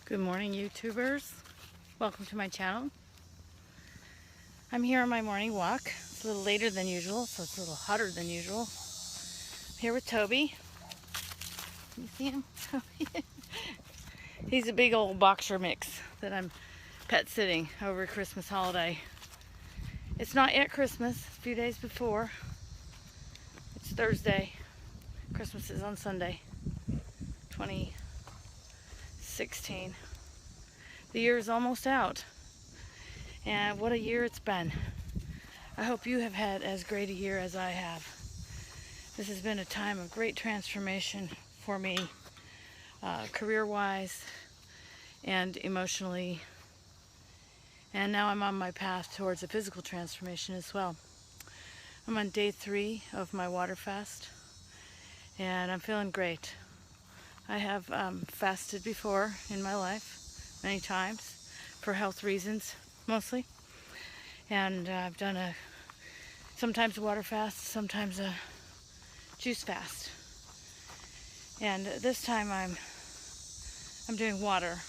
Good morning, YouTubers. Welcome to my channel. I'm here on my morning walk. It's a little later than usual, so it's a little hotter than usual. I'm here with Toby. Can you see him? He's a big old boxer mix that I'm pet sitting over Christmas holiday. It's not yet Christmas, a few days before. It's Thursday. Christmas is on Sunday, 2016. The year is almost out. And what a year it's been. I hope you have had as great a year as I have. This has been a time of great transformation for me, career-wise and emotionally. And now I'm on my path towards a physical transformation as well. I'm on day 3 of my water fast, and I'm feeling great. I have fasted before in my life, many times, for health reasons mostly. And I've done sometimes a water fast, sometimes a juice fast. And this time I'm doing water.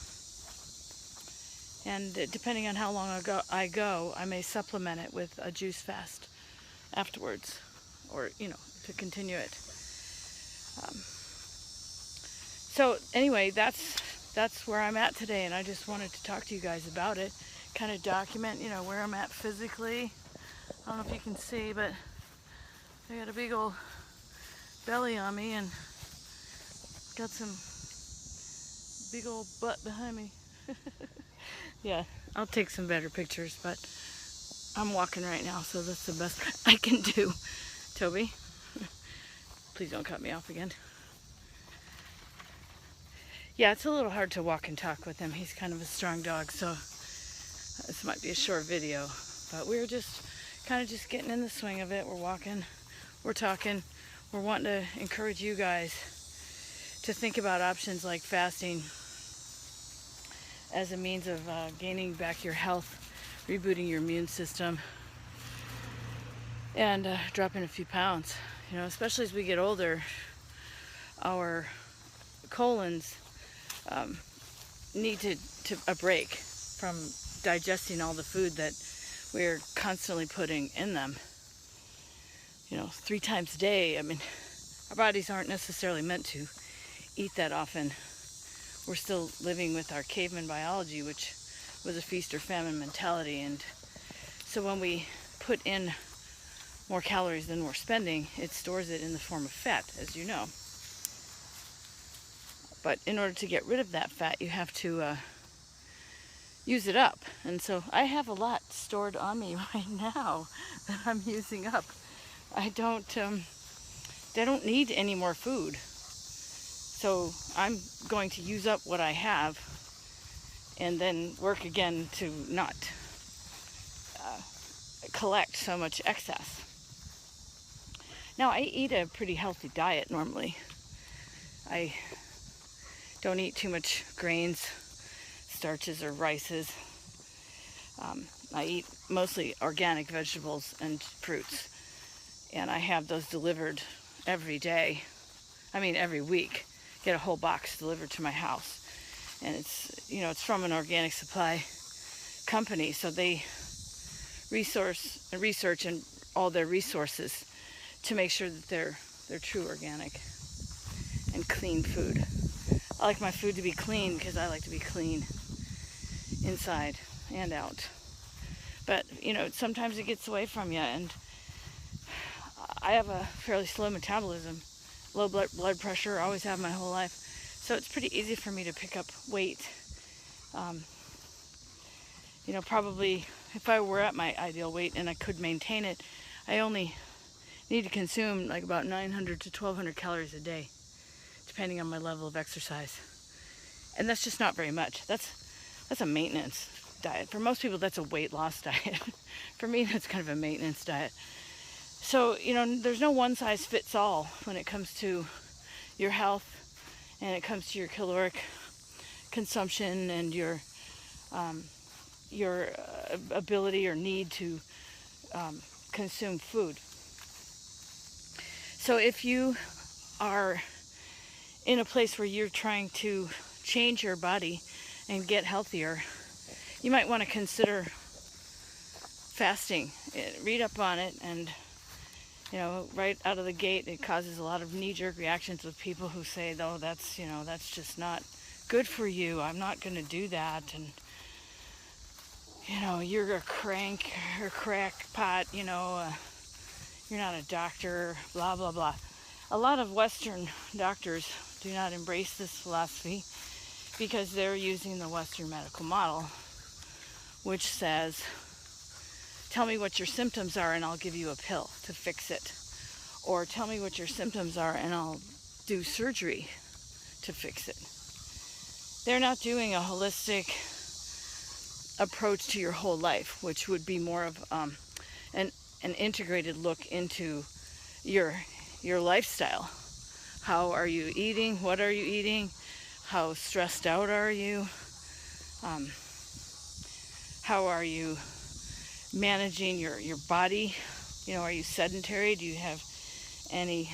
And depending on how long I go, I may supplement it with a juice fast afterwards, or to continue it. So anyway, that's where I'm at today, and I just wanted to talk to you guys about it, kind of document, where I'm at physically. I don't know if you can see, but I got a big old belly on me and got some big old butt behind me. Yeah, I'll take some better pictures, but I'm walking right now, so that's the best I can do. Toby, please don't cut me off again. Yeah, it's a little hard to walk and talk with him. He's kind of a strong dog, so this might be a short video. But we're just kind of just getting in the swing of it. We're walking, we're talking, we're wanting to encourage you guys to think about options like fasting as a means of gaining back your health, rebooting your immune system, and dropping a few pounds. Especially as we get older, our colons need a break from digesting all the food that we're constantly putting in them. 3 times a day. I mean, our bodies aren't necessarily meant to eat that often. We're still living with our caveman biology, which was a feast or famine mentality. And so when we put in more calories than we're spending, it stores it in the form of fat, as you know. But in order to get rid of that fat, you have to use it up. And so I have a lot stored on me right now that I'm using up. I don't need any more food. So I'm going to use up what I have and then work again to not collect so much excess. Now, I eat a pretty healthy diet normally. I don't eat too much grains, starches, or rices. I eat mostly organic vegetables and fruits, and I have those delivered every day. I mean, every week. Get a whole box delivered to my house, and it's from an organic supply company, so they research and all their resources to make sure that they're true organic and clean food. I like my food to be clean because I like to be clean inside and out. But, sometimes it gets away from you, and I have a fairly slow metabolism, low blood pressure, always have my whole life. So it's pretty easy for me to pick up weight. Probably if I were at my ideal weight and I could maintain it, I only need to consume like about 900 to 1200 calories a day, depending on my level of exercise. And that's just not very much. That's a maintenance diet. For most people, that's a weight loss diet. For me, that's kind of a maintenance diet. So, there's no one size fits all when it comes to your health and it comes to your caloric consumption and your ability or need to consume food. So if you are in a place where you're trying to change your body and get healthier, you might want to consider fasting. Read up on it, and right out of the gate, it causes a lot of knee-jerk reactions with people who say, "Oh, that's just not good for you. I'm not going to do that." And you're a crank or crackpot. You're not a doctor. Blah blah blah. A lot of Western doctors do not embrace this philosophy because they're using the Western medical model, which says, tell me what your symptoms are and I'll give you a pill to fix it. Or tell me what your symptoms are and I'll do surgery to fix it. They're not doing a holistic approach to your whole life, which would be more of an integrated look into your lifestyle. How are you eating? What are you eating? How stressed out are you? How are you managing your body? Are you sedentary? Do you have any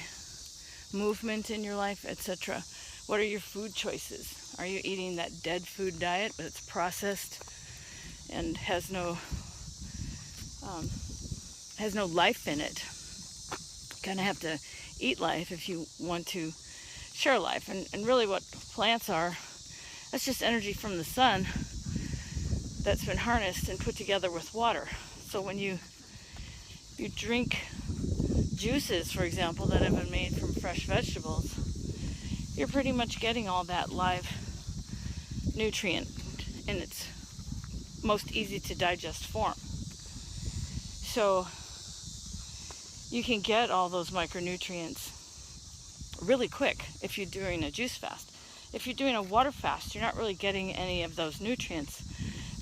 movement in your life, etc.? What are your food choices? Are you eating that dead food diet, but it's processed and has no life in it? You kind of have to eat life if you want to share life. And really what plants are, that's just energy from the sun that's been harnessed and put together with water. So when you drink juices, for example, that have been made from fresh vegetables, you're pretty much getting all that live nutrient in its most easy to digest form. So you can get all those micronutrients really quick if you're doing a juice fast. If you're doing a water fast, you're not really getting any of those nutrients,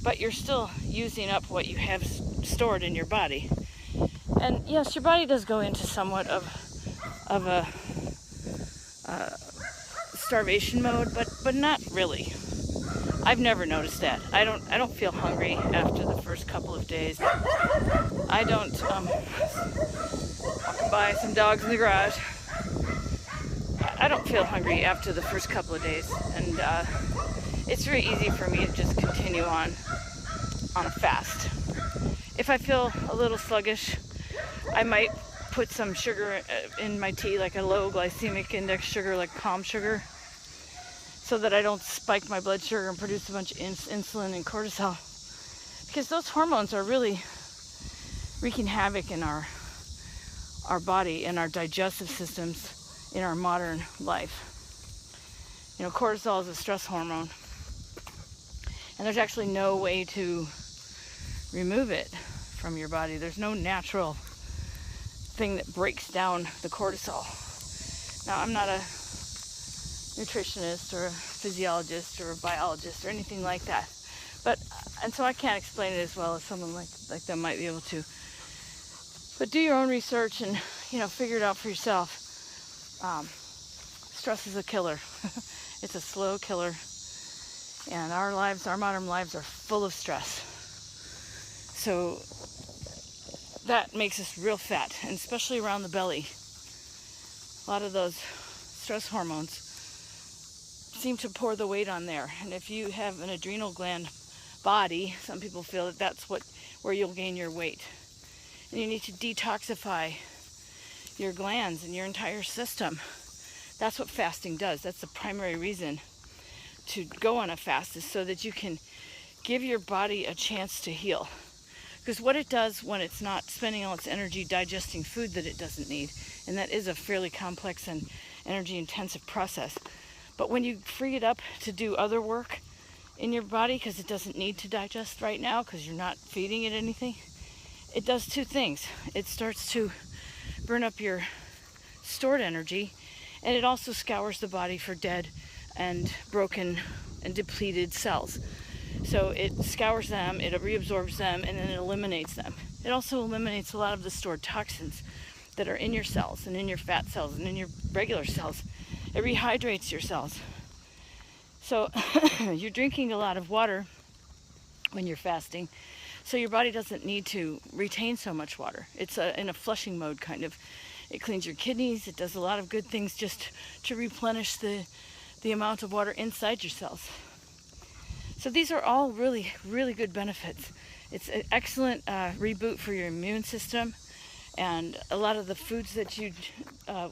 but you're still using up what you have stored in your body. And yes, your body does go into somewhat of a starvation mode, but not really. I've never noticed that. I don't feel hungry after the first couple of days. I don't walking by some dogs in the garage. I don't feel hungry after the first couple of days, and it's very easy for me to just continue on a fast. If I feel a little sluggish, I might put some sugar in my tea, like a low glycemic index sugar, like palm sugar, so that I don't spike my blood sugar and produce a bunch of insulin and cortisol, because those hormones are really wreaking havoc in our body and our digestive systems in our modern life. Cortisol is a stress hormone, and there's actually no way to remove it from your body. There's no natural thing that breaks down the cortisol. Now, I'm not a nutritionist or a physiologist or a biologist or anything like that, and so I can't explain it as well as someone like them might be able to. But do your own research and figure it out for yourself. Stress is a killer. It's a slow killer, and our modern lives are full of stress. So that makes us real fat, and especially around the belly. A lot of those stress hormones seem to pour the weight on there. And if you have an adrenal gland body, some people feel that that's where you'll gain your weight. And you need to detoxify your glands and your entire system. That's what fasting does. That's the primary reason to go on a fast, is so that you can give your body a chance to heal. Because what it does when it's not spending all its energy digesting food that it doesn't need, and that is a fairly complex and energy intensive process, but when you free it up to do other work in your body, because it doesn't need to digest right now because you're not feeding it anything, it does two things. It starts to burn up your stored energy, and it also scours the body for dead and broken and depleted cells. So it scours them, it reabsorbs them, and then it eliminates them. It also eliminates a lot of the stored toxins that are in your cells and in your fat cells and in your regular cells. It rehydrates your cells. So you're drinking a lot of water when you're fasting, so your body doesn't need to retain so much water. It's in a flushing mode, kind of. It cleans your kidneys. It does a lot of good things just to replenish the amount of water inside your cells. So these are all really, really good benefits. It's an excellent reboot for your immune system, and a lot of the foods that you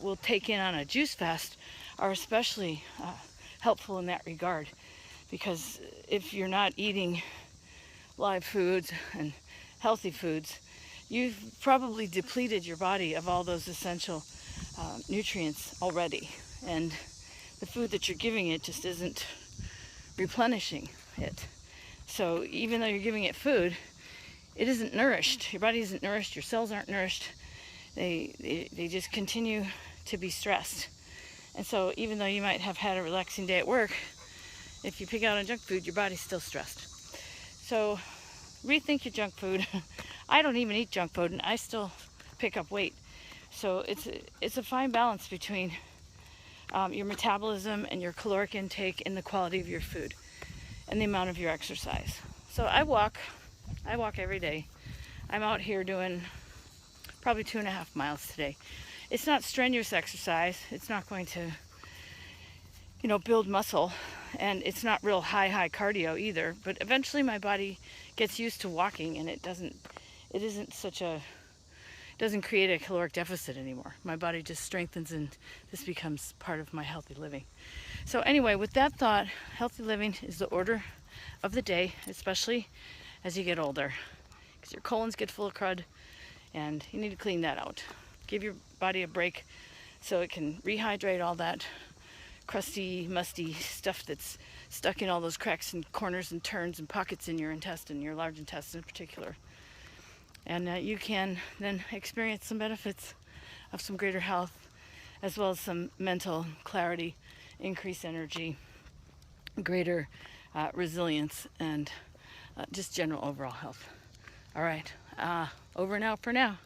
will take in on a juice fast are especially helpful in that regard, because if you're not eating live foods and healthy foods, you've probably depleted your body of all those essential nutrients already, and the food that you're giving it just isn't replenishing it. So even though you're giving it food, it isn't nourished. Your body isn't nourished. Your cells aren't nourished. They just continue to be stressed. And so even though you might have had a relaxing day at work, if you pick out on junk food, your body's still stressed. So rethink your junk food. I don't even eat junk food, and I still pick up weight. So it's a fine balance between your metabolism and your caloric intake and the quality of your food and the amount of your exercise. So I walk every day. I'm out here doing probably 2.5 miles today. It's not strenuous exercise. It's not going to, build muscle, and it's not real high cardio either. But eventually my body gets used to walking, and it doesn't create a caloric deficit anymore. My body just strengthens, and this becomes part of my healthy living. So anyway, with that thought, healthy living is the order of the day, especially as you get older, because your colons get full of crud, and you need to clean that out. Give your body a break so it can rehydrate all that crusty, musty stuff that's stuck in all those cracks and corners and turns and pockets in your intestine, your large intestine in particular. And you can then experience some benefits of some greater health, as well as some mental clarity, increased energy, greater resilience, and just general overall health. All right, over and out for now.